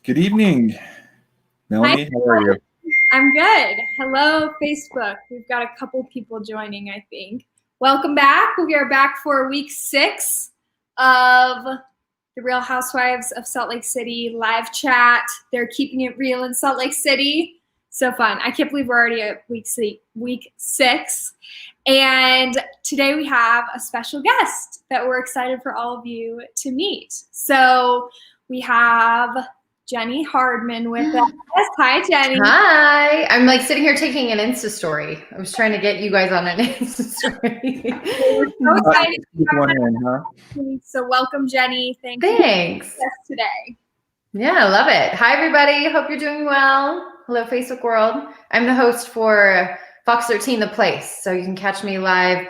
Good evening, Melanie. Hi, How are you? I'm good. Hello, Facebook. We've got a couple people joining, I think. Welcome back. We are back for week 6 of the Real Housewives of Salt Lake City live chat. They're keeping it real in Salt Lake City. So fun. I can't believe we're already at week 6. And today we have a special guest that we're excited for all of you to meet. So we have Jenny Hardman with us. Hi, Jenny. Hi. I'm like sitting here taking an Insta story. I was trying to get you guys on an Insta story. We're so excited. One in, huh? So welcome, Jenny. Thanks. You today. Yeah, I love it. Hi, everybody. Hope you're doing well. Hello, Facebook world. I'm the host for Fox 13 The Place. So you can catch me live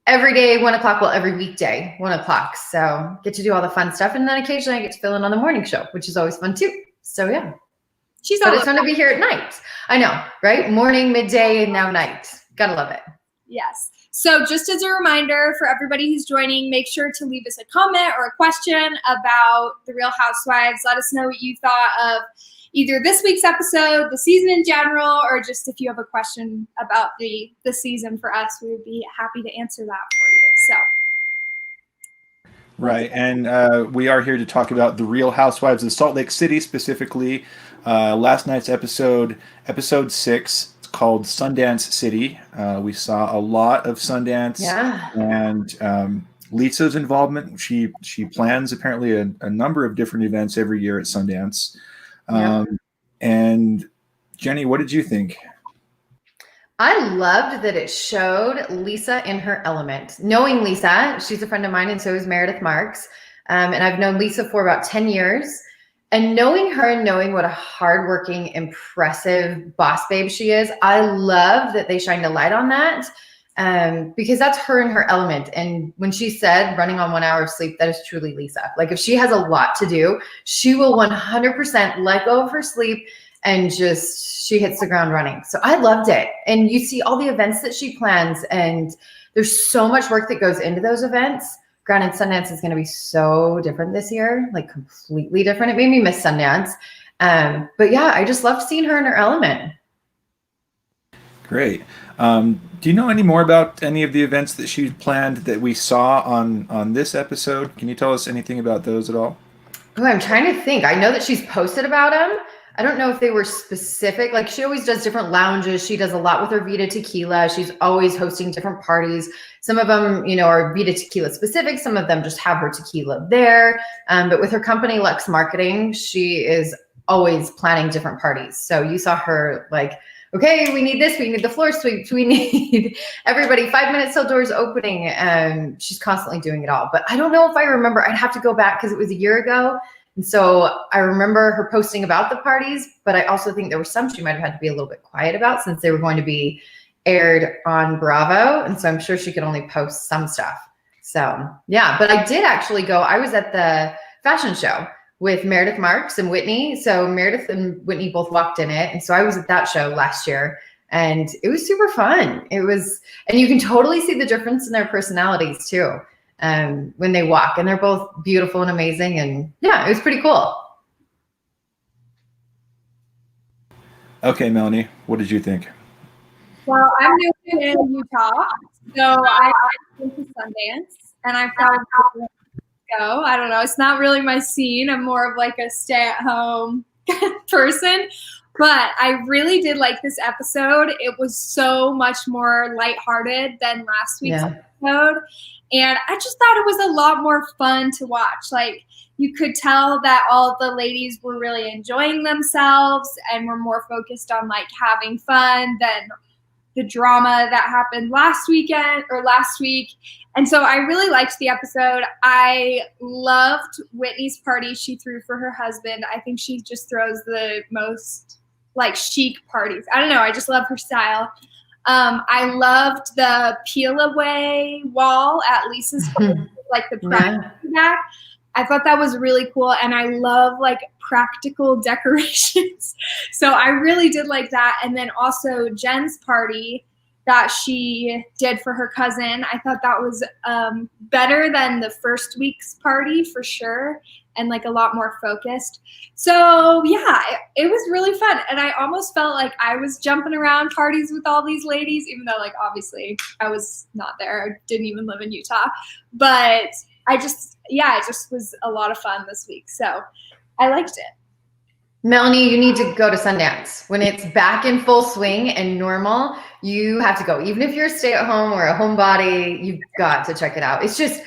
every day, 1 o'clock. Well, every weekday, 1 o'clock. So get to do all the fun stuff. And then occasionally I get to fill in on the morning show, which is always fun too. So yeah. But it's fun to be here at night. I know, right? Morning, midday, and now night. Gotta love it. Yes. So just as a reminder for everybody who's joining, make sure to leave us a comment or a question about The Real Housewives. Let us know what you thought of either this week's episode, the season in general, or just if you have a question about the season for us, we would be happy to answer that for you. So. Right, and we are here to talk about The Real Housewives of Salt Lake City, specifically last night's episode 6. It's called Sundance City. We saw a lot of Sundance, and Lisa's involvement. She plans apparently a number of different events every year at Sundance. And Jenny, what did you think? I loved that it showed Lisa in her element. Knowing Lisa, she's a friend of mine, and so is Meredith Marks. And I've known Lisa for about 10 years. And knowing her and knowing what a hardworking, impressive boss babe she is, I love that they shined a light on that because that's her in her element. And when she said running on 1 hour of sleep, that is truly Lisa. Like if she has a lot to do, she will 100% let go of her sleep and she hits the ground running. So I loved it. And you see all the events that she plans, and there's so much work that goes into those events. Granted, Sundance is going to be so different this year, like completely different. It made me miss Sundance. But yeah, I just loved seeing her in her element. Great. Do you know any more about any of the events that she planned that we saw on this episode? Can you tell us anything about those at all? Oh, I'm trying to think. I know that she's posted about them. I don't know if they were specific. Like she always does different lounges. She does a lot with her Vita Tequila. She's always hosting different parties. Some of them, are Vita Tequila specific. Some of them just have her tequila there. But with her company, Lux Marketing, she is always planning different parties. So you saw her like, okay, we need this. We need the floor sweeps. We need everybody 5 minutes till doors opening. She's constantly doing it all. But I don't know if I remember. I'd have to go back because it was a year ago. And so I remember her posting about the parties, but I also think there were some she might have had to be a little bit quiet about since they were going to be aired on Bravo. And so I'm sure she could only post some stuff. So yeah, but I did actually go. I was at the fashion show with Meredith Marks and Whitney. So Meredith and Whitney both walked in it. And so I was at that show last year and it was super fun. And you can totally see the difference in their personalities too. When they walk, and they're both beautiful and amazing. And yeah, it was pretty cool. Okay, Melanie, what did you think? Well, I'm new in Utah, so I went to Sundance, and I probably go. I don't know. It's not really my scene. I'm more of like a stay-at-home person. But I really did like this episode. It was so much more lighthearted than last week's episode. And I just thought it was a lot more fun to watch. Like you could tell that all the ladies were really enjoying themselves and were more focused on like having fun than the drama that happened last week. And so I really liked the episode. I loved Whitney's party she threw for her husband. I think she just throws the most like chic parties. I don't know. I just love her style. I loved the peel away wall at Lisa's like the back. I thought that was really cool. And I love like practical decorations. So I really did like that. And then also Jen's party, that she did for her cousin. I thought that was better than the first week's party for sure, and like a lot more focused. So yeah, it was really fun. And I almost felt like I was jumping around parties with all these ladies, even though like obviously I was not there. I didn't even live in Utah. But it just was a lot of fun this week. So I liked it. Melanie, you need to go to Sundance. When it's back in full swing and normal, you have to go. Even if you're a stay-at-home or a homebody, you've got to check it out. It's just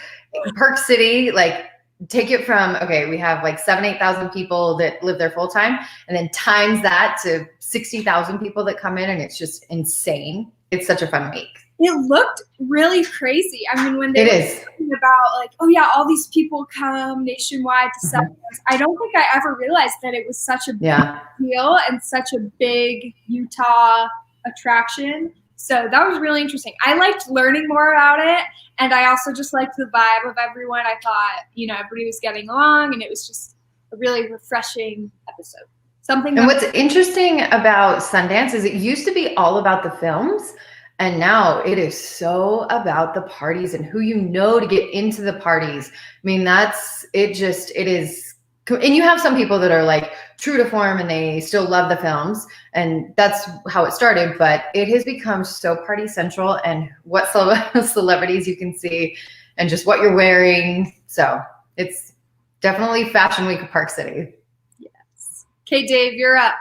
Park City, like take it from, okay, we have like 8,000 people that live there full time, and then times that to 60,000 people that come in, and it's just insane. It's such a fun week. It looked really crazy. I mean, when they were talking about like, oh yeah, all these people come nationwide to Sundance, I don't think I ever realized that it was such a big deal and such a big Utah attraction. So that was really interesting. I liked learning more about it, and I also just liked the vibe of everyone. I thought, everybody was getting along, and it was just a really refreshing episode. And what's interesting about Sundance is it used to be all about the films. And now it is so about the parties and who you know to get into the parties. I mean, it is. And you have some people that are like true to form and they still love the films. And that's how it started. But it has become so party central, and what celebrities you can see and just what you're wearing. So it's definitely Fashion Week of Park City. Yes. Okay, Dave, you're up.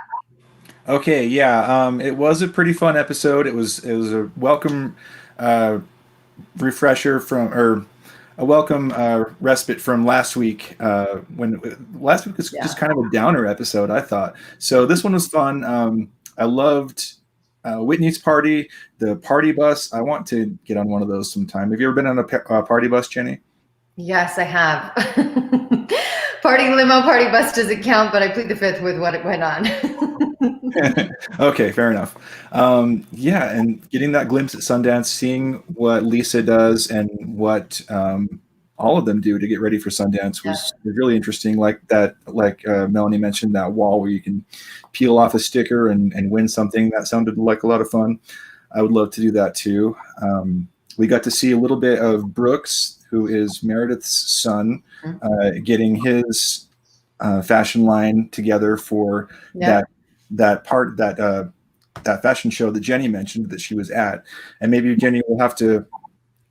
Okay, yeah, it was a pretty fun episode. It was a welcome refresher or a welcome respite from last week. When last week was just kind of a downer episode, I thought. So this one was fun. I loved Whitney's party, the party bus. I want to get on one of those sometime. Have you ever been on a party bus, Jenny? Yes, I have. Party limo, party bus doesn't count, but I plead the fifth with what it went on. Okay, fair enough. Yeah, and getting that glimpse at Sundance, seeing what Lisa does and what all of them do to get ready for Sundance was really interesting. Like Melanie mentioned, that wall where you can peel off a sticker and win something. That sounded like a lot of fun. I would love to do that too. We got to see a little bit of Brooks, who is Meredith's son, getting his fashion line together for that fashion show that Jenny mentioned that she was at. And maybe Jenny will have to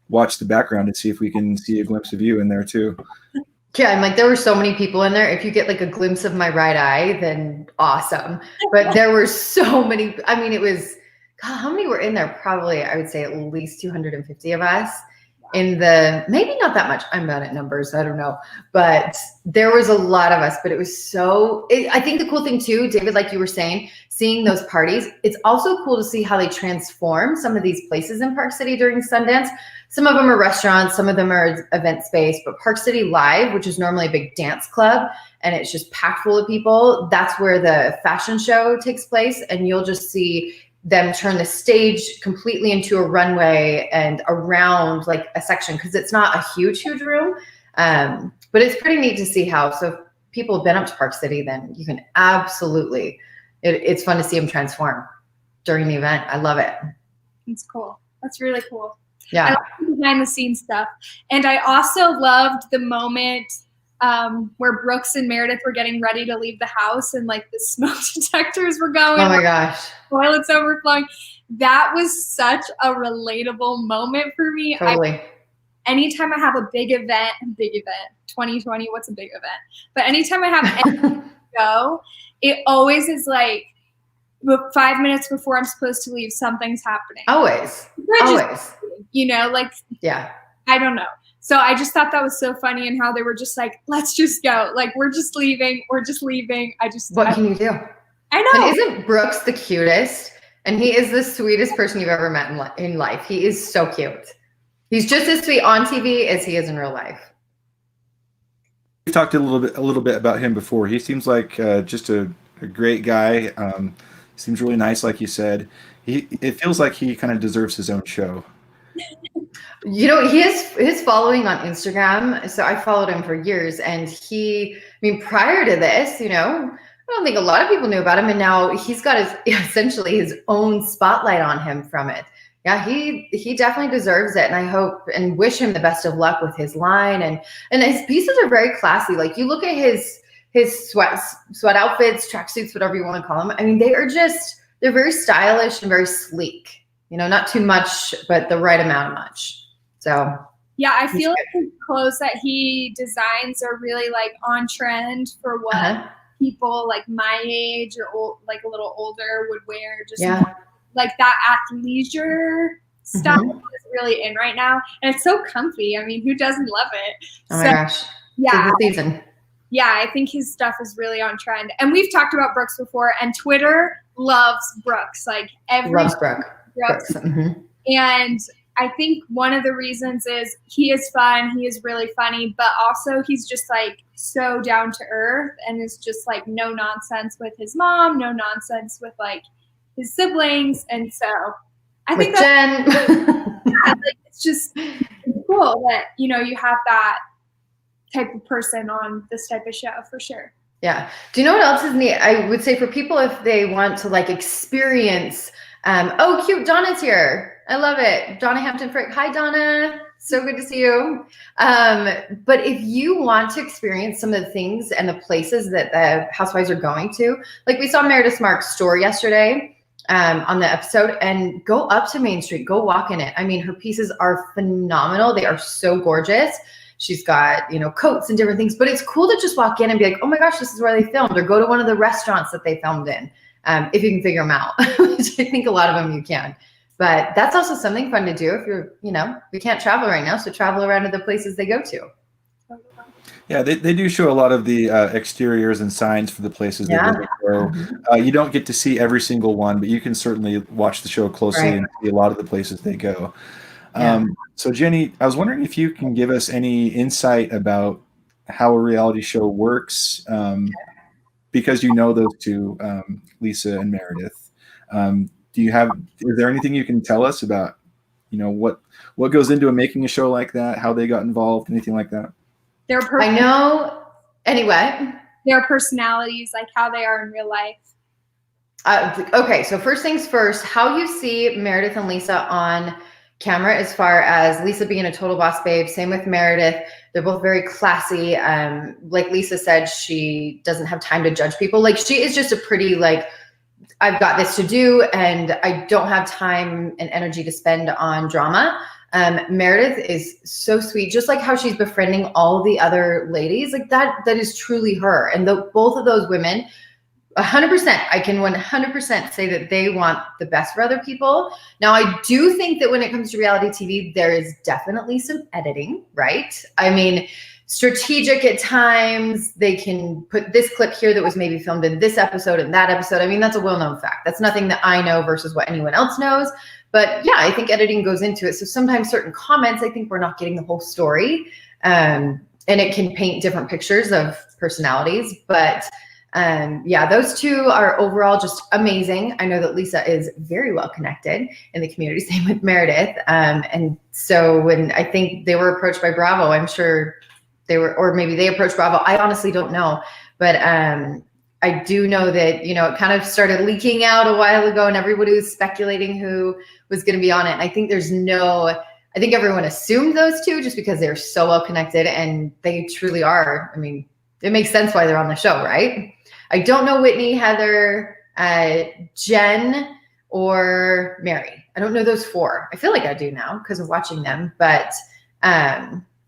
watch the background and see if we can see a glimpse of you in there too. Yeah, I'm like, there were so many people in there. If you get like a glimpse of my right eye, then awesome. But there were so many. I mean, it was, God, how many were in there? Probably, I would say at least 250 of us. Maybe not that much. I'm bad at numbers. I don't know. But there was a lot of us, but it was I think the cool thing too, David, like you were saying, seeing those parties, it's also cool to see how they transform some of these places in Park City during Sundance. Some of them are restaurants, some of them are event space, but Park City Live, which is normally a big dance club, and it's just packed full of people, that's where the fashion show takes place. And you'll just see them turn the stage completely into a runway and around like a section, because it's not a huge room. But it's pretty neat to see how. So if people have been up to Park City, then you can absolutely, it's fun to see them transform during the event. I love it. It's cool. That's really cool. Yeah. I love the behind the scenes stuff. And I also loved the moment where Brooks and Meredith were getting ready to leave the house, and like the smoke detectors were going. Oh my gosh. Toilets overflowing. That was such a relatable moment for me. Totally. Anytime I have a big event, 2020, what's a big event? But anytime I have anything to go, it always is like 5 minutes before I'm supposed to leave, something's happening. Always. Yeah. I don't know. So I just thought that was so funny, and how they were just like, let's just go. Like, we're just leaving. What can you do? I know. And isn't Brooks the cutest? And he is the sweetest person you've ever met in life. He is so cute. He's just as sweet on TV as he is in real life. We've talked a little bit about him before. He seems like just a great guy. Seems really nice, like you said. It feels like he kind of deserves his own show. He has his following on Instagram. So I followed him for years, and prior to this, I don't think a lot of people knew about him, and now he's got essentially his own spotlight on him from it. Yeah, he definitely deserves it, and I hope and wish him the best of luck with his line, and his pieces are very classy. Like you look at his sweat outfits, tracksuits, whatever you want to call them. I mean, they're very stylish and very sleek. You know, not too much, but the right amount of much. So yeah, I feel like his clothes that he designs are really like on trend for what people like my age or like a little older would wear. Just like that athleisure stuff is really in right now, and it's so comfy. I mean, who doesn't love it? Oh my gosh! Yeah, the season. Yeah, I think his stuff is really on trend, and we've talked about Brooks before, and Twitter loves Brooks. Like loves Brooks. And I think one of the reasons is he is fun, he is really funny, but also he's just like so down to earth and is just like no nonsense with his mom, no nonsense with like his siblings. And so I think Jen. Like, it's just cool that, you know, you have that type of person on this type of show for sure. Yeah. Do you know what else is neat? I would say for people, if they want to like experience, oh, cute, Donna's here. I love it. Donna Hampton-Frick. Hi, Donna. So good to see you. But if you want to experience some of the things and the places that the Housewives are going to, like we saw Meredith Marks' store yesterday on the episode, and go up to Main Street, go walk in it. I mean, her pieces are phenomenal. They are so gorgeous. She's got, you know, coats and different things, but it's cool to just walk in and be like, oh my gosh, this is where they filmed, or go to one of the restaurants that they filmed in, if you can figure them out, which I think a lot of them you can. But that's also something fun to do if you're, you know, we can't travel right now, so travel around to the places they go to. Yeah, they do show a lot of the exteriors and signs for the places they go. You don't get to see every single one, but you can certainly watch the show closely and see a lot of the places they go. So Jenny, I was wondering if you can give us any insight about how a reality show works, because you know those two, Lisa and Meredith. Is there anything you can tell us about, you know, what goes into making a show like that, how they got involved, anything like that? I know. Anyway, their personalities, like how they are in real life. Okay, so first things first, how you see Meredith and Lisa on camera, as far as Lisa being a total boss babe, same with Meredith. They're both very classy. Like Lisa said, she doesn't have time to judge people. Like she is just a pretty, like, I've got this to do and I don't have time and energy to spend on drama. Meredith is so sweet, just like how she's befriending all the other ladies. Like that is truly her. And both of those women, 100%, I can 100% say that they want the best for other people. Now, I do think that when it comes to reality TV, there is definitely some editing, right? I mean, strategic at times. They can put this clip here that was maybe filmed in this episode and that episode. I mean, that's a well-known fact. That's nothing that I know versus what anyone else knows. But yeah, I think editing goes into it. So sometimes certain comments, I think we're not getting the whole story. And it can paint different pictures of personalities. But yeah, those two are overall just amazing. I know that Lisa is very well connected in the community, same with Meredith. And so when I think they were approached by Bravo, I'm sure they were, or maybe they approached Bravo. I honestly don't know. But I do know that, you know, it kind of started leaking out a while ago and everybody was speculating who was going to be on it. And I think I think everyone assumed those two just because they're so well connected and they truly are. I mean, it makes sense why they're on the show, right? I don't know Whitney, Heather, Jen, or Mary. I don't know those four. I feel like I do now because of watching them. But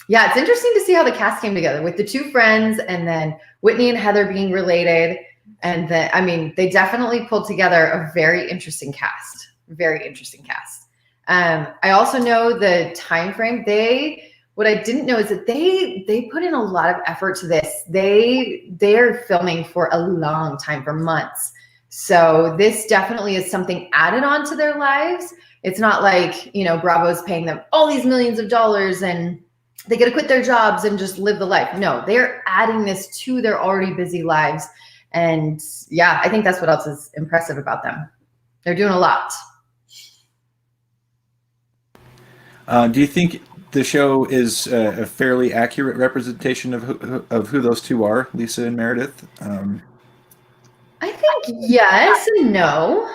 yeah, it's interesting to see how the cast came together with the two friends and then Whitney and Heather being related. And then, I mean, they definitely pulled together a very interesting cast. Very interesting cast. I also know the time frame. What I didn't know is that they put in a lot of effort to this. They're filming for a long time, for months. So this definitely is something added on to their lives. It's not like, you know, Bravo's paying them all these millions of dollars and they get to quit their jobs and just live the life. No, they're adding this to their already busy lives. And yeah, I think that's what else is impressive about them. They're doing a lot. Do you think the show is a fairly accurate representation of who those two are, Lisa and Meredith? I think yes and no.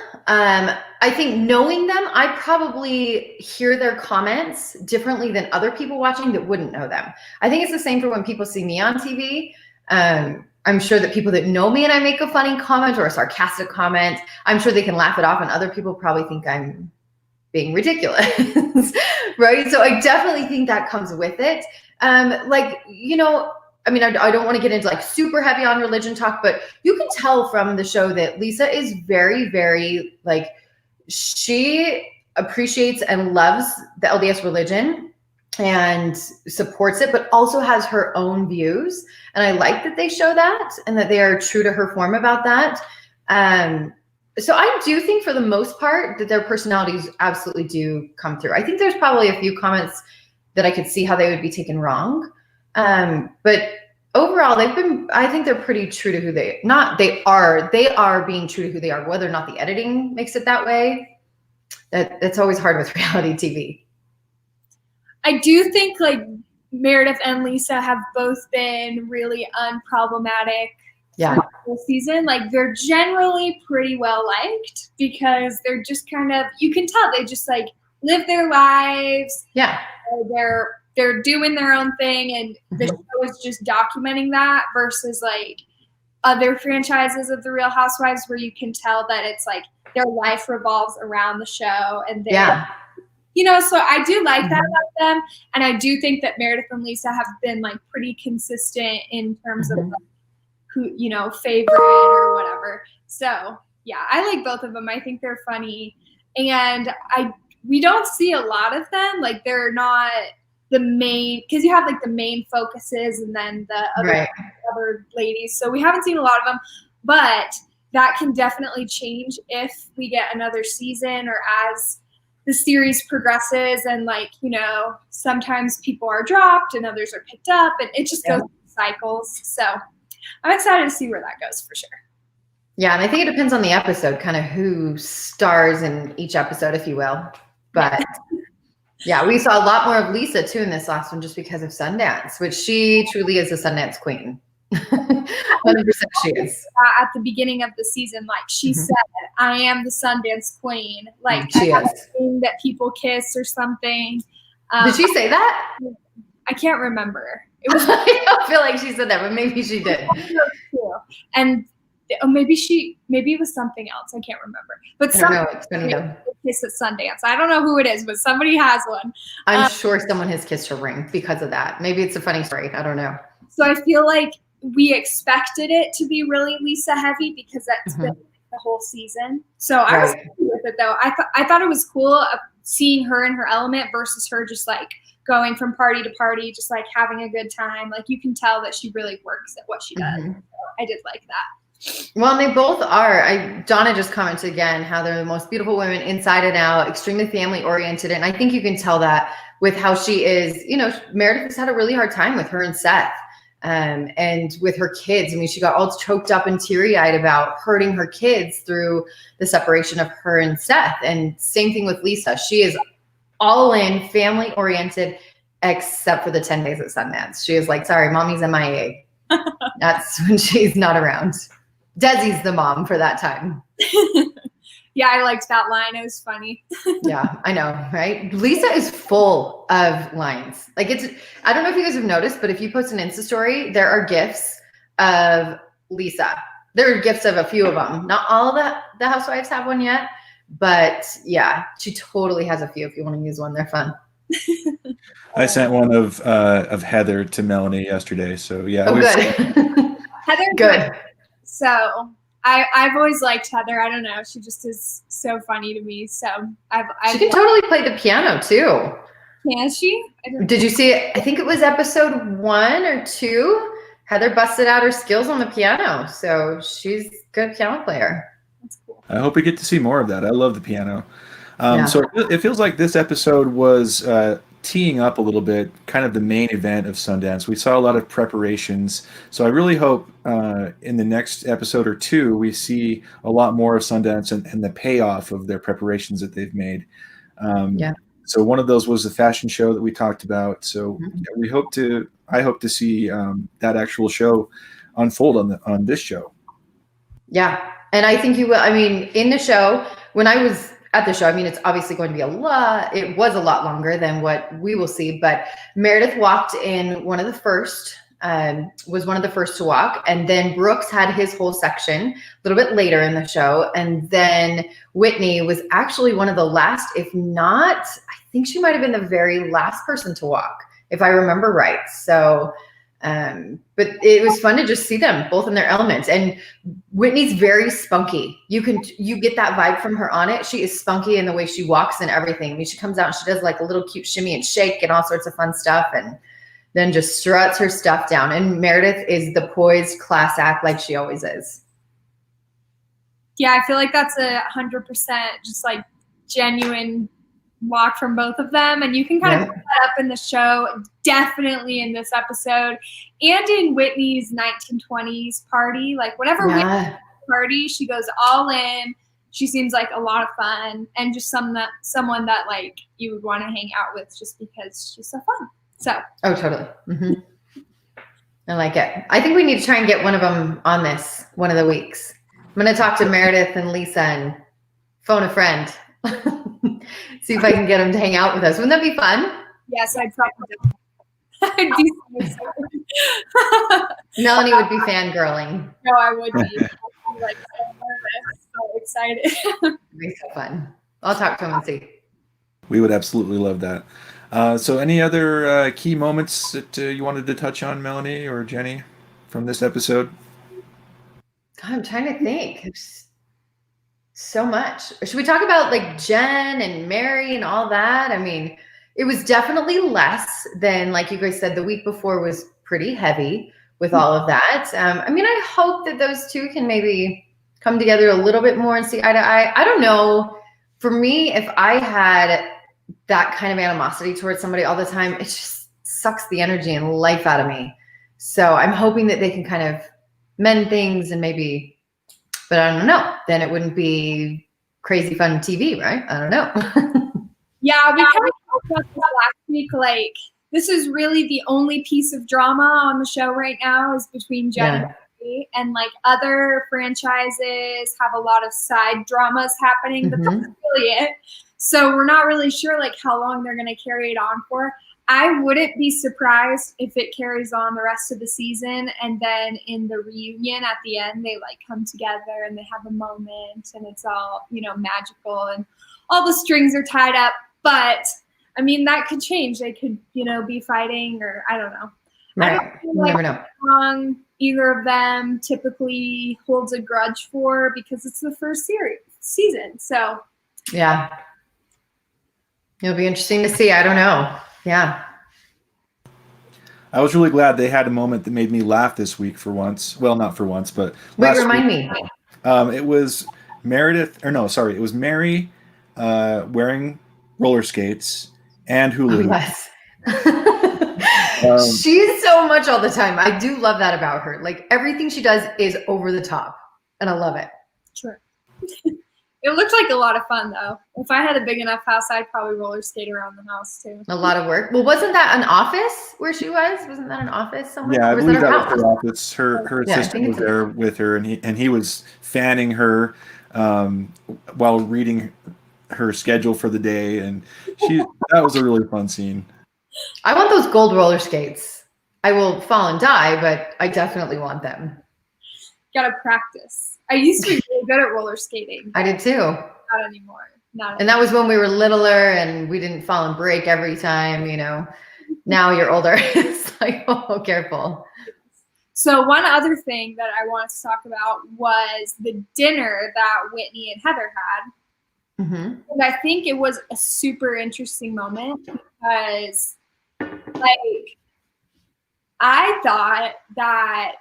I think knowing them, I probably hear their comments differently than other people watching that wouldn't know them. I think it's the same for when people see me on TV. I'm sure that people that know me and I make a funny comment or a sarcastic comment, I'm sure they can laugh it off, and other people probably think I'm being ridiculous, right? So I definitely think that comes with it. Like, you know, I mean, I don't want to get into like super heavy on religion talk, but you can tell from the show that Lisa is very, very like, she appreciates and loves the LDS religion and supports it, but also has her own views. And I like that they show that and that they are true to her form about that. So I do think for the most part that their personalities absolutely do come through. I think there's probably a few comments that I could see how they would be taken wrong. But overall, I think they're pretty true to who they are being true to who they are, whether or not the editing makes it that way. That's always hard with reality TV. I do think like Meredith and Lisa have both been really unproblematic this season. Like they're generally pretty well liked because they're just kind of, you can tell they just like live their lives. Yeah. They're doing their own thing, and the show is just documenting that versus like other franchises of The Real Housewives where you can tell that it's like their life revolves around the show, and you know, so I do like that about them, and I do think that Meredith and Lisa have been like pretty consistent in terms of like, who, you know, favorite or whatever. So yeah, I like both of them. I think they're funny, and we don't see a lot of them. Like they're not the main, because you have like the main focuses and then the other ladies. So we haven't seen a lot of them, but that can definitely change if we get another season or as the series progresses, and like, you know, sometimes people are dropped and others are picked up, and it just goes in cycles. So I'm excited to see where that goes for sure. Yeah, and I think it depends on the episode, kind of who stars in each episode, if you will. But yeah, we saw a lot more of Lisa too in this last one just because of Sundance, which she truly is a Sundance queen. 100% she is. At the beginning of the season, like she said, I am the Sundance queen. Like she is. Thing that people kiss or something. Did she say that? I can't remember. It was. I don't feel like she said that, but maybe she did. And maybe it was something else. I can't remember. But I don't know. It's funny though. Kiss at Sundance. I don't know who it is, but somebody has one. I'm sure someone has kissed her ring because of that. Maybe it's a funny story. I don't know. So I feel like we expected it to be really Lisa heavy because that's been the whole season. So I was happy with it though. I thought it was cool seeing her in her element versus her just like going from party to party, just like having a good time. Like you can tell that she really works at what she does. So I did like that. Well, and they both are. Donna just commented again how they're the most beautiful women inside and out, extremely family oriented. And I think you can tell that with how she is. You know, Meredith has had a really hard time with her and Seth. And with her kids. I mean, she got all choked up and teary-eyed about hurting her kids through the separation of her and Seth. And same thing with Lisa. She is all in, family-oriented, except for the 10 days at Sundance. She is like, sorry, mommy's MIA. That's when she's not around. Desi's the mom for that time. Yeah, I liked that line. It was funny. Yeah, I know, right? Lisa is full of lines. Like I don't know if you guys have noticed, but if you post an Insta story, there are GIFs of Lisa. There are GIFs of a few of them. Not all the housewives have one yet, but yeah, she totally has a few. If you want to use one, they're fun. I sent one of Heather to Melanie yesterday. So yeah. Oh, good. Heather, good. So I've always liked Heather. I don't know. She just is so funny to me. So she can totally play the piano too. Can she? Did you see it? I think it was episode 1 or 2. Heather busted out her skills on the piano. So she's a good piano player. That's cool. I hope we get to see more of that. I love the piano. Yeah. So it feels like this episode was teeing up a little bit, kind of the main event of Sundance. We saw a lot of preparations. So I really hope in the next episode or 2, we see a lot more of Sundance and the payoff of their preparations that they've made. So one of those was the fashion show that we talked about. So I hope to see that actual show unfold on this show. Yeah. And I think you will. I mean, in the show, when I was at the show. I mean, it's obviously going to be it was a lot longer than what we will see, but Meredith walked in was one of the first to walk. And then Brooks had his whole section a little bit later in the show. And then Whitney was actually one of the last, if not, I think she might've been the very last person to walk, if I remember right. So, but it was fun to just see them both in their elements. And Whitney's very spunky. You get that vibe from her on it. She is spunky in the way she walks and everything. I mean, she comes out and she does like a little cute shimmy and shake and all sorts of fun stuff, and then just struts her stuff down. And Meredith is the poised class act like she always is. Yeah, I feel like that's 100% just like genuine walk from both of them, and you can kind of put that up in the show, definitely in this episode, and in Whitney's 1920s party. Like whenever Whitney party, she goes all in. She seems like a lot of fun, and just someone that like you would want to hang out with just because she's so fun. So totally. I like it. I think we need to try and get one of them on this one of the weeks. I'm going to talk to Meredith and Lisa and phone a friend. See if I can get them to hang out with us. Wouldn't that be fun? Yes, I'd probably do. I'd be so excited. Melanie would be fangirling. No, I would be. I'd be like so nervous, so excited. It'd be so fun. I'll talk to him and see. We would absolutely love that. So any other key moments that you wanted to touch on, Melanie or Jenny, from this episode? God, I'm trying to think. There's so much. Should we talk about like Jen and Mary and all that? I mean, it was definitely less than, like you guys said, the week before was pretty heavy with all of that. I mean, I hope that those two can maybe come together a little bit more and see eye to eye. I don't know. For me, if I had that kind of animosity towards somebody all the time, it just sucks the energy and life out of me. So I'm hoping that they can kind of mend things and maybe, but I don't know. Then it wouldn't be crazy fun TV, right? I don't know. Yeah, we kind of talked about this last week. Like, this is really the only piece of drama on the show right now is between Jen and Mary. And like other franchises have a lot of side dramas happening, but that's really it. So we're not really sure like how long they're going to carry it on for. I wouldn't be surprised if it carries on the rest of the season, and then in the reunion at the end, they like come together and they have a moment and it's all, you know, magical and all the strings are tied up. But I mean, that could change. They could, you know, be fighting, or I don't know. Right. I don't feel You like never know. long either of them typically holds a grudge for, because it's the first season. So yeah. It'll be interesting to see. I don't know. Yeah. I was really glad they had a moment that made me laugh this week for once. Well, not for once, but Wait, remind me. It was it was Mary wearing roller skates and hula hoops. Yes. She's so much all the time. I do love that about her. Like everything she does is over the top, and I love it. Sure. It looked like a lot of fun, though. If I had a big enough house, I'd probably roller skate around the house, too. A lot of work. Well, wasn't that an office where she was? Wasn't that an office somewhere? Yeah, I was believe that that was her office. Her assistant was there with her, and he was fanning her while reading her schedule for the day, and that was a really fun scene. I want those gold roller skates. I will fall and die, but I definitely want them. Gotta practice. I used to be really good at roller skating. I did too. Not anymore. And that was when we were littler and we didn't fall and break every time, you know. Now you're older. It's like, oh, careful. So one other thing that I wanted to talk about was the dinner that Whitney and Heather had. Mm-hmm. And I think it was a super interesting moment because, like, I thought that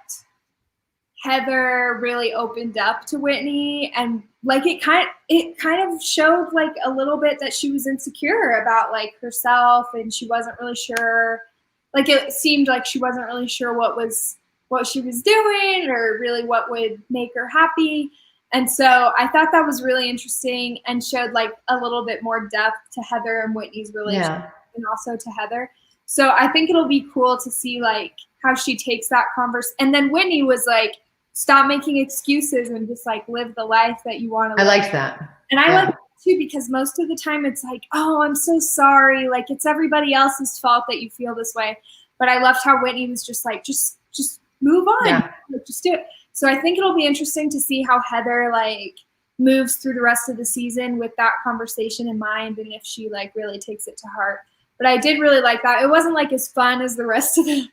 Heather really opened up to Whitney, and like it kind of showed like a little bit that she was insecure about like herself, and she wasn't really sure. Like it seemed like she wasn't really sure what she was doing or really what would make her happy. And so I thought that was really interesting and showed like a little bit more depth to Heather and Whitney's relationship, and also to Heather. So I think it'll be cool to see like how she takes that converse. And then Whitney was like, stop making excuses and just like live the life that you want to live. I liked that. And I liked that too, because most of the time it's like, oh, I'm so sorry. Like, it's everybody else's fault that you feel this way. But I loved how Whitney was just like, just move on. Yeah. Like, just do it. So I think it'll be interesting to see how Heather like moves through the rest of the season with that conversation in mind, and if she like really takes it to heart. But I did really like that. It wasn't like as fun as the rest of the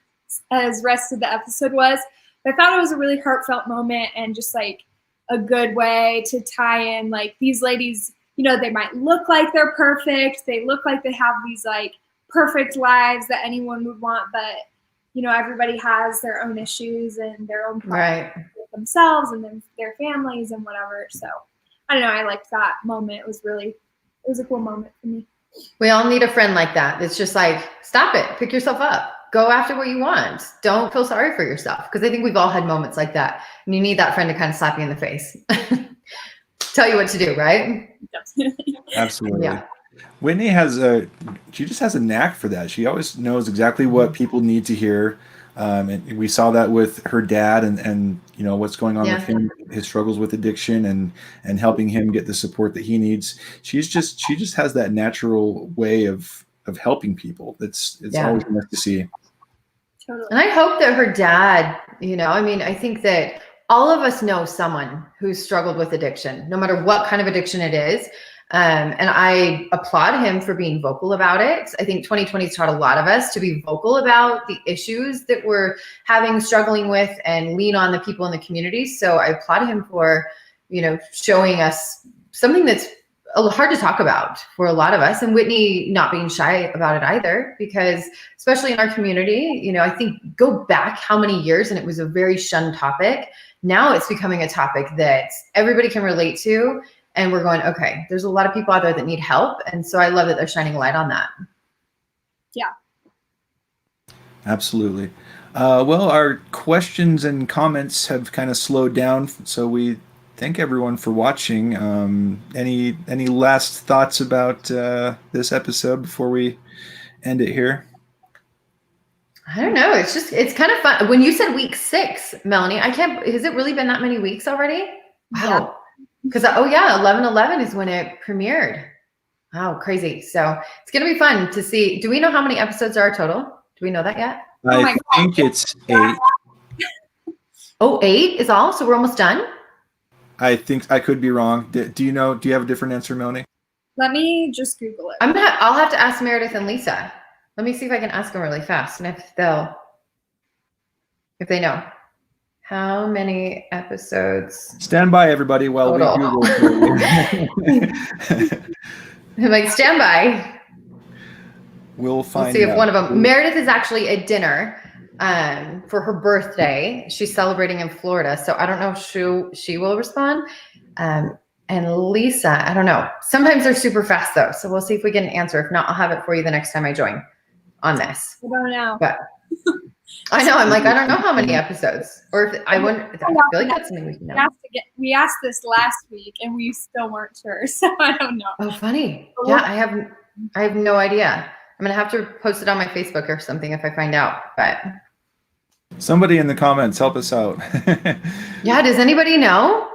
episode was. But I thought it was a really heartfelt moment and just like a good way to tie in like these ladies, you know, they might look like they're perfect. They look like they have these like perfect lives that anyone would want, but you know, everybody has their own issues and their own problems with themselves and their families and whatever. So I don't know. I liked that moment. It was a cool moment for me. We all need a friend like that. It's just like, stop it, pick yourself up, go after what you want. Don't feel sorry for yourself. Because I think we've all had moments like that. And you need that friend to kind of slap you in the face. Tell you what to do, right? Absolutely. Yeah. Whitney she just has a knack for that. She always knows exactly what people need to hear. And we saw that with her dad and you know, what's going on with him, his struggles with addiction and helping him get the support that he needs. She just has that natural way of helping people. It's always nice to see. Totally. And I hope that her dad, you know, I mean, I think that all of us know someone who's struggled with addiction, no matter what kind of addiction it is. And I applaud him for being vocal about it. I think 2020 has taught a lot of us to be vocal about the issues that we're struggling with, and lean on the people in the community. So I applaud him for, you know, showing us something that's hard to talk about for a lot of us, and Whitney not being shy about it either, because especially in our community, you know, I think go back how many years and it was a very shunned topic. Now it's becoming a topic that everybody can relate to. And we're going, okay, there's a lot of people out there that need help. And so I love that they're shining a light on that. Yeah. Absolutely. Well, our questions and comments have kind of slowed down. So we thank everyone for watching. Any last thoughts about this episode before we end it here? I don't know. It's kind of fun. When you said week 6, Melanie, has it really been that many weeks already? Wow. Yeah. Because, 11/11 is when it premiered. Wow, crazy. So it's going to be fun to see. Do we know how many episodes are total? Do we know that yet? I think it's 8. Oh, 8 is all? So we're almost done? I think I could be wrong. Do you have a different answer, Melanie? Let me just Google it. I'll have to ask Meredith and Lisa. Let me see if I can ask them really fast. And if they know. How many episodes? Stand by, everybody, while we Google. I'm like, stand by. We'll find out. See if one of them. Meredith is actually at dinner for her birthday. She's celebrating in Florida, so I don't know if she will respond. And Lisa, I don't know. Sometimes they're super fast though, so we'll see if we get an answer. If not, I'll have it for you the next time I join on this. I don't know. But I know. I'm like, I don't know how many episodes, or if I wouldn't. I feel like that's something we can know. We asked this last week, and we still weren't sure, so I don't know. Oh, funny. Yeah, I have no idea. I'm gonna have to post it on my Facebook or something if I find out. But somebody in the comments, help us out. Yeah, does anybody know?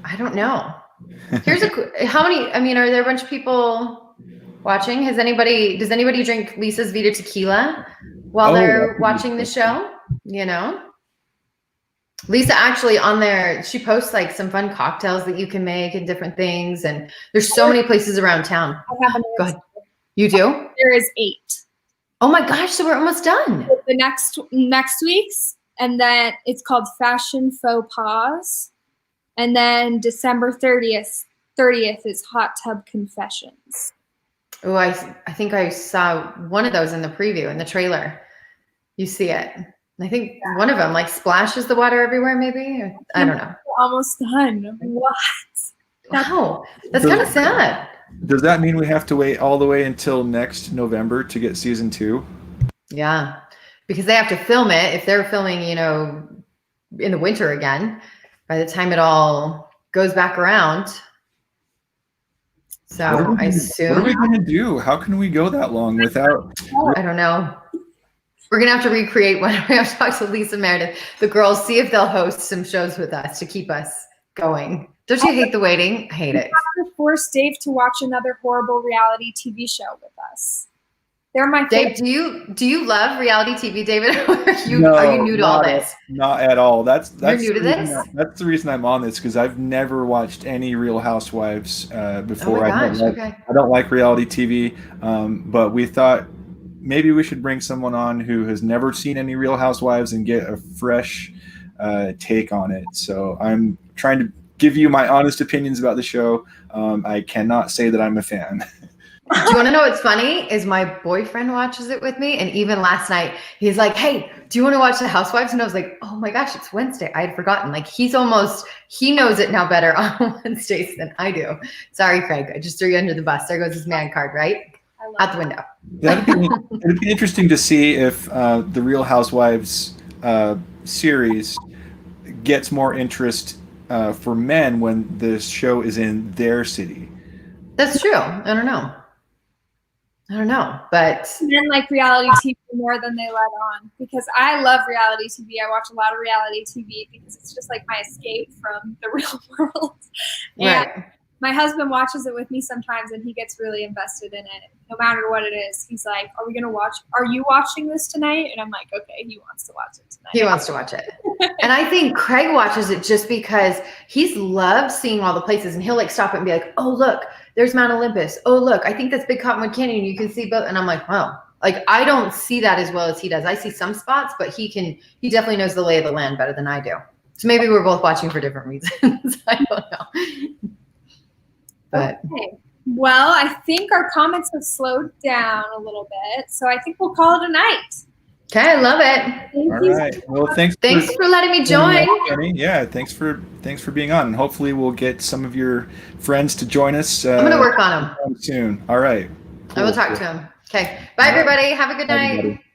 I don't know. How many? I mean, are there a bunch of people watching? Does anybody drink Lisa's Vita tequila while they're watching the show? You know, Lisa actually on there, she posts like some fun cocktails that you can make and different things. And there's so many places around town. Go ahead. You do? There is 8. Oh my gosh. So we're almost done. The next week's, and then it's called Fashion Faux Pas. And then December 30th is Hot Tub Confessions. Oh, I think I saw one of those in the preview, in the trailer. You see it. I think one of them like splashes the water everywhere, maybe. I don't know. We're almost done. What? Wow. That's kind of sad. Does that mean we have to wait all the way until next November to get season 2? Yeah, because they have to film it. If they're filming, you know, in the winter again, by the time it all goes back around. So I assume. What are we going to do? How can we go that long without? I don't know. We're going to have to recreate when we have to talk to Lisa Meredith, the girls, see if they'll host some shows with us to keep us going Don't you hate the waiting? I hate it. have to force Dave to watch another horrible reality TV show with us. They're my Dave, favorite. do you love reality TV, David? Or are you new to all this? Not at all. That's You're new to this? That's the reason I'm on this, because I've never watched any Real Housewives before. Oh my gosh, okay. I don't like reality TV, but we thought maybe we should bring someone on who has never seen any Real Housewives and get a fresh take on it. So I'm trying to give you my honest opinions about the show. I cannot say that I'm a fan. Do you want to know what's funny? Is my boyfriend watches it with me, and even last night he's like, "Hey, do you want to watch The Housewives?" And I was like, "Oh my gosh, it's Wednesday! I had forgotten." Like he knows it now better on Wednesdays than I do. Sorry, Craig, I just threw you under the bus. There goes his man card, right out the window. It'd be interesting to see if the Real Housewives series gets more interest for men when the show is in their city. That's true. I don't know, but Men like reality TV more than they let on, because I love reality TV. I watch a lot of reality TV because it's just like my escape from the real world. And right. my husband watches it with me sometimes, and he gets really invested in it. No matter what it is, he's like, "Are you watching this tonight?" And I'm like, "Okay, he wants to watch it tonight." He wants to watch it. And I think Craig watches it just because he's loved seeing all the places, and he'll like stop it and be like, "Oh, look, there's Mount Olympus. Oh, look, I think that's Big Cottonwood Canyon. You can see both." And I'm like, wow, like I don't see that as well as he does. I see some spots, but he definitely knows the lay of the land better than I do. So maybe we're both watching for different reasons. I don't know. But okay. Well, I think our comments have slowed down a little bit, so I think we'll call it a night. okay, I love it. Thank you. Right. Well, thanks for letting me join. Jenny. Yeah, thanks for being on. And hopefully we'll get some of your friends to join us. I'm going to work on them soon. All right. I will talk to him. Okay. Bye, everybody. Have a good night. Everybody.